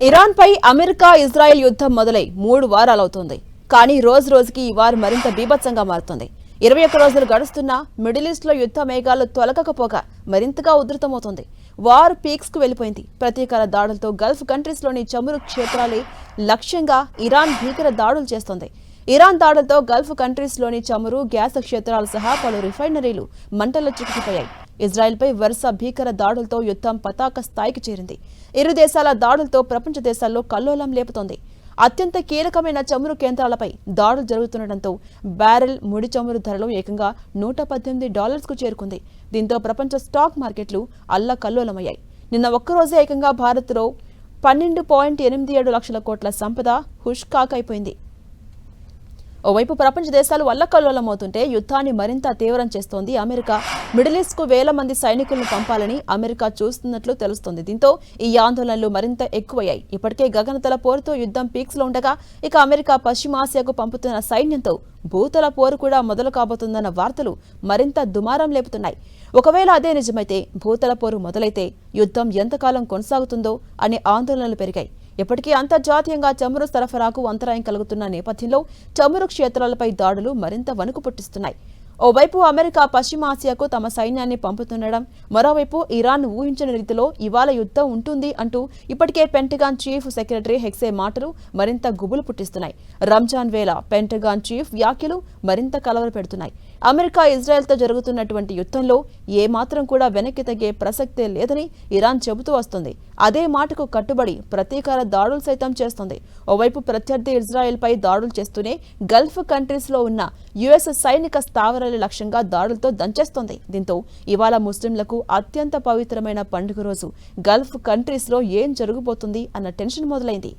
Iran పై America Israel యుద్ధం మొదలై 3 వారాలవుతోంది. కానీ రోజు రోజుకి ఈ వారు మరింత బీభత్సంగా మారుతోంది. 21 రోజులు గడుస్తున్నా మిడిల్ ఈస్ట్ లో యుద్ధ మేఘాలు తొలగకపోగా మరింతగా ఉధృతమవుతోంది. వార్ పీక్స్ కు వెళ్లిపోయింది. ప్రతీకార దాడులతో గల్ఫ్ కంట్రీస్ లోని చమురు క్షేత్రాలే లక్ష్యంగా ఇరాన్ భీకర దాడులు చేస్తోంది. ఇరాన్ దాడులతో గల్ఫ్ కంట్రీస్ లోని చమురు, గ్యాస్ క్షేత్రాలు సహా పలు రిఫైనరీలు మంటల్లో చిక్కుకుపోయాయి. ఇజ్రాయెల్పై వరుస భీకర దాడులతో యుద్ధం పతాక స్థాయికి చేరింది. ఇరు దేశాల దాడులతో ప్రపంచ దేశాల్లో కల్లోలం లేపుతోంది. అత్యంత కీలకమైన చమురు కేంద్రాలపై దాడులు జరుగుతుండటంతో బ్యారెల్ ముడి చమురు ధరలు ఏకంగా $118కు చేరుకుంది. దీంతో ప్రపంచ స్టాక్ మార్కెట్లు అల్లకల్లోలమయ్యాయి. నిన్న ఒక్కరోజే ఏకంగా భారత్లో 12.87 లక్షల కోట్ల సంపద హుష్కాకైపోయింది. ఓవైపు ప్రపంచ దేశాలు అల్లకల్లోలమవుతుంటే యుద్ధాన్ని మరింత తీవ్రం చేస్తోంది అమెరికా. మిడిల్ ఈస్ట్ కు వేల మంది సైనికులను పంపాలని అమెరికా చూస్తున్నట్లు తెలుస్తోంది. దీంతో ఈ ఆందోళనలు మరింత ఎక్కువయ్యాయి. ఇప్పటికే గగనతల పోరుతో యుద్ధం పీక్స్ లో ఉండగా ఇక అమెరికా పశ్చిమాసియాకు పంపుతున్న సైన్యంతో భూతల పోరు కూడా మొదలు కాబోతుందన్న వార్తలు మరింత దుమారం లేపుతున్నాయి. ఒకవేళ అదే నిజమైతే, భూతల పోరు మొదలైతే యుద్ధం ఎంతకాలం కొనసాగుతుందో అనే ఆందోళనలు పెరిగాయి. ఇప్పటికీ అంతర్జాతీయంగా చమురు సరఫరాకు అంతరాయం కలుగుతున్న నేపథ్యంలో చమురు క్షేత్రాలపై దాడులు మరింత వణుకు పుట్టిస్తున్నాయి. ఓవైపు అమెరికా పశ్చిమాసియాకు తమ సైన్యాన్ని పంపుతుండడం, మరోవైపు ఇరాన్ ఊహించని రీతిలో ఇవాళ యుద్ధం ఉంటుంది అంటూ ఇప్పటికే పెంటగాన్ చీఫ్ సెక్రటరీ హెక్సే మాటలు మరింత గుబులు పుట్టిస్తున్నాయి. రంజాన్ వేళ పెంటగాన్ చీఫ్ వ్యాఖ్యలు మరింత కలవరపెడుతున్నాయి. అమెరికా ఇజ్రాయెల్తో జరుగుతున్నటువంటి యుద్ధంలో ఏమాత్రం కూడా వెనక్కి తగ్గే ప్రసక్తే లేదని ఇరాన్ చెబుతూ వస్తుంది. అదే మాటకు కట్టుబడి ప్రతీకార దాడులు సైతం చేస్తుంది. ఓవైపు ప్రత్యర్థి ఇజ్రాయెల్పై దాడులు చేస్తూనే గల్ఫ్ కంట్రీస్ లో ఉన్న యుఎస్ సైనిక స్థావరాల లక్ష్యంగా దాడులతో దంచేస్తోంది. దీంతో ఇవాళ ముస్లింలకు అత్యంత పవిత్రమైన పండుగ రోజు గల్ఫ్ కంట్రీస్ లో ఏం జరగబోతుంది అన్న టెన్షన్ మొదలైంది.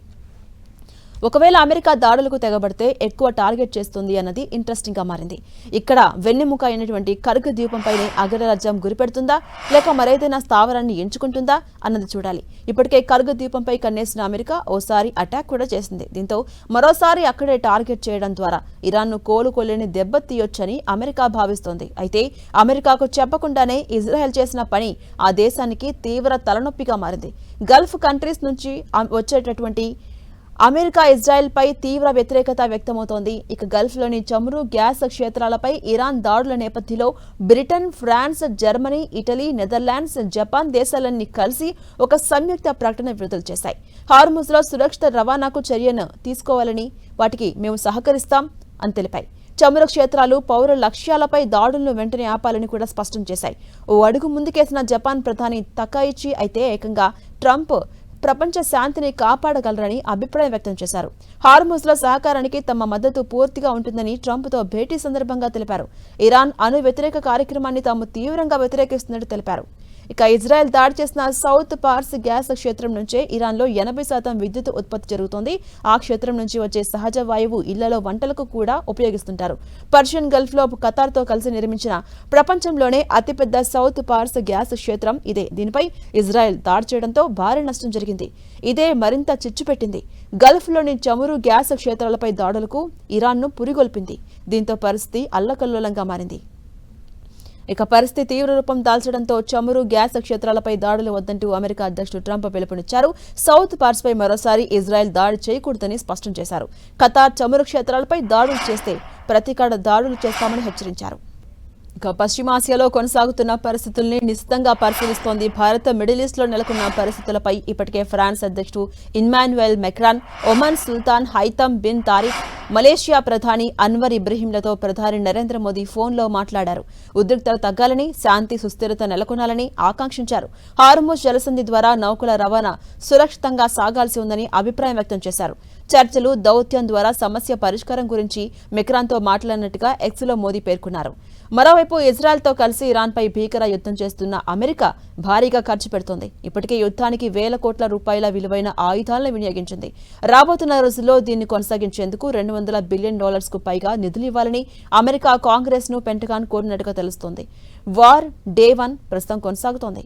ఒకవేళ అమెరికా దాడులకు తెగబడితే ఎక్కువ టార్గెట్ చేస్తుంది అన్నది ఇంట్రెస్టింగ్ గా మారింది. ఇక్కడ వెన్నెముక అయినటువంటి కర్గ్ ద్వీపంపైనే అగ్రరాజ్యం గురిపెడుతుందా, లేక మరేదైనా స్థావరాన్ని ఎంచుకుంటుందా అన్నది చూడాలి. ఇప్పటికే కర్గ్ ద్వీపంపై కన్నేసిన అమెరికా ఓసారి అటాక్ కూడా చేసింది. దీంతో మరోసారి అక్కడే టార్గెట్ చేయడం ద్వారా ఇరాన్ను కోలుకోలేని దెబ్బతీయొచ్చని అమెరికా భావిస్తోంది. అయితే అమెరికాకు చెప్పకుండానే ఇజ్రాయెల్ చేసిన పని ఆ దేశానికి తీవ్ర తలనొప్పిగా మారింది. గల్ఫ్ కంట్రీస్ నుంచి వచ్చేటటువంటి అమెరికా ఇజ్రాయెల్ పై తీవ్ర వ్యతిరేకత వ్యక్తమవుతోంది. ఇక గల్ఫ్ లోని చమురు, గ్యాస్ క్షేత్రాలపై ఇరాన్ దాడుల నేపథ్యంలో Britain, France, Germany, Italy, Netherlands, Japan దేశాలన్నీ కలిసి ఒక సంయుక్త ప్రకటన విడుదల చేశాయి. హార్ముజ్ లో సురక్షిత రవాణాకు చర్యను తీసుకోవాలని, వాటికి మేము సహకరిస్తాం అని తెలిపాయి. చమురు క్షేత్రాలు, పౌర లక్ష్యాలపై దాడులను వెంటనే ఆపాలని కూడా స్పష్టం చేశాయి. ఓ అడుగు ముందుకేసిన జపాన్ ప్రధాని తకైచి అయితే ఏకంగా ట్రంప్ ప్రపంచ శాంతిని కాపాడగలరని అభిప్రాయం వ్యక్తం చేశారు. హార్ముజ్ లో సహకారానికి తమ మద్దతు పూర్తిగా ఉంటుందని ట్రంప్తో భేటీ సందర్భంగా తెలిపారు. ఇరాన్ అణు వ్యతిరేక కార్యక్రమాన్ని తాము తీవ్రంగా వ్యతిరేకిస్తున్నట్టు తెలిపారు. ఇక ఇజ్రాయెల్ దాడి చేసిన సౌత్ పార్స్ గ్యాస్ క్షేత్రం నుంచే ఇరాన్లో 80% విద్యుత్ ఉత్పత్తి జరుగుతోంది. ఆ క్షేత్రం నుంచి వచ్చే సహజ వాయువు ఇళ్లలో వంటలకు కూడా ఉపయోగిస్తుంటారు. పర్షియన్ గల్ఫ్ లో ఖతార్తో కలిసి నిర్మించిన ప్రపంచంలోనే అతిపెద్ద సౌత్ పార్స్ గ్యాస్ క్షేత్రం ఇదే. దీనిపై ఇజ్రాయెల్ దాడి చేయడంతో భారీ నష్టం జరిగింది. ఇదే మరింత చిచ్చుపెట్టింది. గల్ఫ్లోని చమురు, గ్యాస్ క్షేత్రాలపై దాడులకు ఇరాన్ను పురిగొల్పింది. దీంతో పరిస్థితి అల్లకల్లోలంగా మారింది. ఇక పరిస్థితి తీవ్ర రూపం దాల్చడంతో చమురు, గ్యాస్ క్షేత్రాలపై దాడులు వద్దంటూ అమెరికా అధ్యక్షుడు ట్రంప్ పిలుపునిచ్చారు. సౌత్ పార్స్ పై మరోసారి ఇజ్రాయెల్ దాడి చేయకూడదని స్పష్టం చేశారు. ఖతార్ చమురు క్షేత్రాలపై దాడులు చేస్తే ప్రతీకార దాడులు చేస్తామని హెచ్చరించారు. ఇక పశ్చిమాసియాలో కొనసాగుతున్న పరిస్థితుల్ని నిశితంగా పరిశీలిస్తోంది భారత్. మిడిల్ ఈస్ట్ లో నెలకొన్న పరిస్థితులపై ఇప్పటికే ఫ్రాన్స్ అధ్యక్షుడు ఇమ్మాన్యుయల్ మెక్రాన్, ఒమన్ సుల్తాన్ హైతమ్ బిన్ తారిక్, మలేషియా ప్రధాని అన్వర్ ఇబ్రహీంలతో ప్రధాని నరేంద్ర మోదీ ఫోన్లో మాట్లాడారు. ఉద్రిక్తత తగ్గాలని, శాంతి సుస్థిరత నెలకొనాలని ఆకాంక్షించారు. హార్ముజ్ జలసంధి ద్వారా నౌకల రవాణా సురక్షితంగా సాగాల్సి ఉందని అభిప్రాయం వ్యక్తం చేశారు. చర్చలు, దౌత్యం ద్వారా సమస్య పరిష్కారం గురించి మెక్రాన్తో మాట్లాడినట్టుగా ఎక్స్లో మోదీ పేర్కొన్నారు. మరోవైపు ఇజ్రాయెల్తో కలిసి ఇరాన్పై భీకర యుద్ధం చేస్తున్న అమెరికా భారీగా ఖర్చు పెడుతోంది. ఇప్పటికే యుద్ధానికి వేల కోట్ల రూపాయల విలువైన ఆయుధాలను వినియోగించింది. రాబోతున్న రోజుల్లో దీన్ని కొనసాగించేందుకు $200 బిలియన్ కు పైగా నిధులు ఇవ్వాలని అమెరికా కాంగ్రెస్ ను పెంటగాన్ కోరినట్టుగా తెలుస్తోంది. వార్ డే 1 ప్రస్తుతం కొనసాగుతోంది.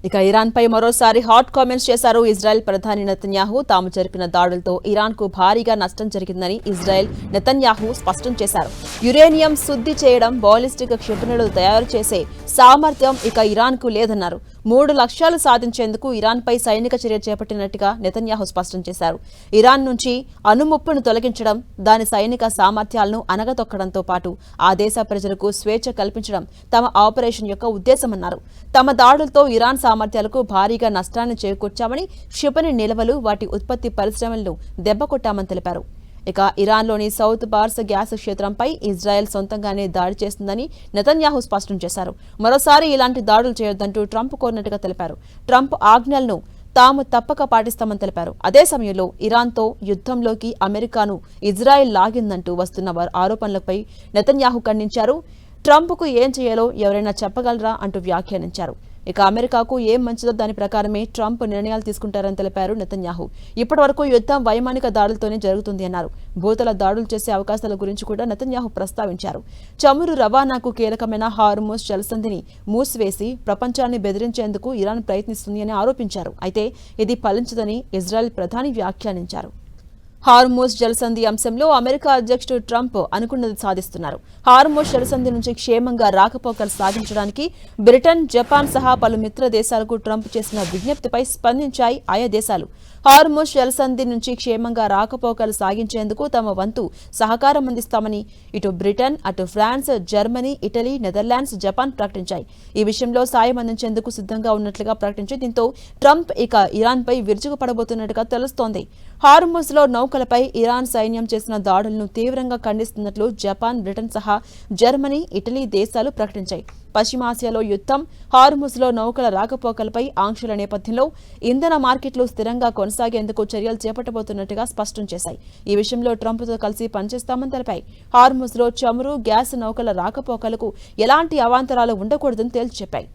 ఇక ఇరాన్ పై మరోసారి హాట్ కామెంట్స్ చేశారు ఇజ్రాయెల్ ప్రధాని నెతన్యాహు. తాము జరిపిన దాడులతో ఇరాన్ కు భారీగా నష్టం జరిగిందని ఇజ్రాయెల్ నెతన్యాహు స్పష్టం చేశారు. యురేనియం శుద్ధి చేయడం, బాలిస్టిక్ క్షిపణులు తయారు చేసే సామర్థ్యం ఇక ఇరాన్ కు లేదన్నారు. 3 లక్ష్యాలు సాధించేందుకు ఇరాన్పై సైనిక చర్య చేపట్టినట్టుగా నెతన్యాహు స్పష్టం చేశారు. ఇరాన్ నుంచి అణుముప్పును తొలగించడం, దాని సైనిక సామర్థ్యాలను అణగదొక్కడంతో పాటు ఆ దేశ ప్రజలకు స్వేచ్ఛ కల్పించడం తమ ఆపరేషన్ యొక్క ఉద్దేశమన్నారు. తమ దాడులతో ఇరాన్ సామర్థ్యాలకు భారీగా నష్టాన్ని చేకూర్చామని, క్షిపణి నిల్వలు, వాటి ఉత్పత్తి పరిశ్రమలను దెబ్బకొట్టామని తెలిపారు. ఇక ఇరాన్లోని సౌత్ బార్స్ గ్యాస్ క్షేత్రంపై ఇజ్రాయెల్ సొంతంగానే దాడి చేస్తుందని నెతన్యాహు స్పష్టం చేశారు. మరోసారి ఇలాంటి దాడులు చేయొద్దంటూ ట్రంప్ కోరినట్టుగా తెలిపారు. ట్రంప్ ఆజ్ఞలను తాము తప్పక పాటిస్తామని తెలిపారు. అదే సమయంలో ఇరాన్తో యుద్ధంలోకి అమెరికాను ఇజ్రాయెల్ లాగిందంటూ వస్తున్న ఆరోపణలపై నెతన్యాహు ఖండించారు. ట్రంప్కు ఏం చేయాలో ఎవరైనా చెప్పగలరా అంటూ వ్యాఖ్యానించారు. ఇక అమెరికాకు ఏం మంచిదో దాని ప్రకారమే ట్రంప్ నిర్ణయాలు తీసుకుంటారని తెలిపారు నెతన్యాహు. ఇప్పటి వరకు యుద్ధం వైమానిక దాడులతోనే జరుగుతుంది అన్నారు. భూతల దాడులు చేసే అవకాశాల గురించి కూడా నెతన్యాహు ప్రస్తావించారు. చమురు రవాణాకు కీలకమైన హార్ముజ్ జలసంధిని మూసివేసి ప్రపంచాన్ని బెదిరించేందుకు ఇరాన్ ప్రయత్నిస్తుంది అని ఆరోపించారు. అయితే ఇది ఫలించదని ఇజ్రాయెల్ ప్రధాని వ్యాఖ్యానించారు. హార్ముజ్ జలసంధి అంశంలో అమెరికా అధ్యక్షుడు ట్రంప్ అనుకున్నది సాధిస్తున్నారు. హార్ముజ్ జలసంధి నుంచి క్షేమంగా రాకపోకలు సాగించడానికి బ్రిటన్, జపాన్ సహా పలు మిత్ర దేశాలకు ట్రంప్ చేసిన విజ్ఞప్తిపై స్పందించాయి ఆయా దేశాలు. హార్ముజ్ జలసంధి నుంచి క్షేమంగా రాకపోకలు సాగించేందుకు తమ వంతు సహకారం అందిస్తామని ఇటు బ్రిటన్, అటు France, Germany, Italy, Netherlands, Japan ప్రకటించాయి. ఈ విషయంలో సాయం అందించేందుకు సిద్ధంగా ఉన్నట్లుగా ప్రకటించి దీంతో ట్రంప్ ఇక ఇరాన్పై విరుచుకుపడబోతున్నట్టుగా తెలుస్తోంది. హార్ముజ్లో నౌకలపై ఇరాన్ సైన్యం చేసిన దాడులను తీవ్రంగా ఖండిస్తున్నట్లు జపాన్, బ్రిటన్ సహా జర్మనీ, ఇటలీ దేశాలు ప్రకటించాయి. పశ్చిమాసియాలో యుద్ధం, హార్ముజ్లో నౌకల రాకపోకలపై ఆంక్షల నేపథ్యంలో ఇంధన మార్కెట్లు స్థిరంగా కొనసాగేందుకు చర్యలు చేపట్టబోతున్నట్టుగా స్పష్టం చేశాయి. ఈ విషయంలో ట్రంప్తో కలిసి పనిచేస్తామని తెలిపాయి. హార్ముజ్లో చమురు, గ్యాస్ నౌకల రాకపోకలకు ఎలాంటి అవాంతరాలు ఉండకూడదని తేల్చి చెప్పాయి.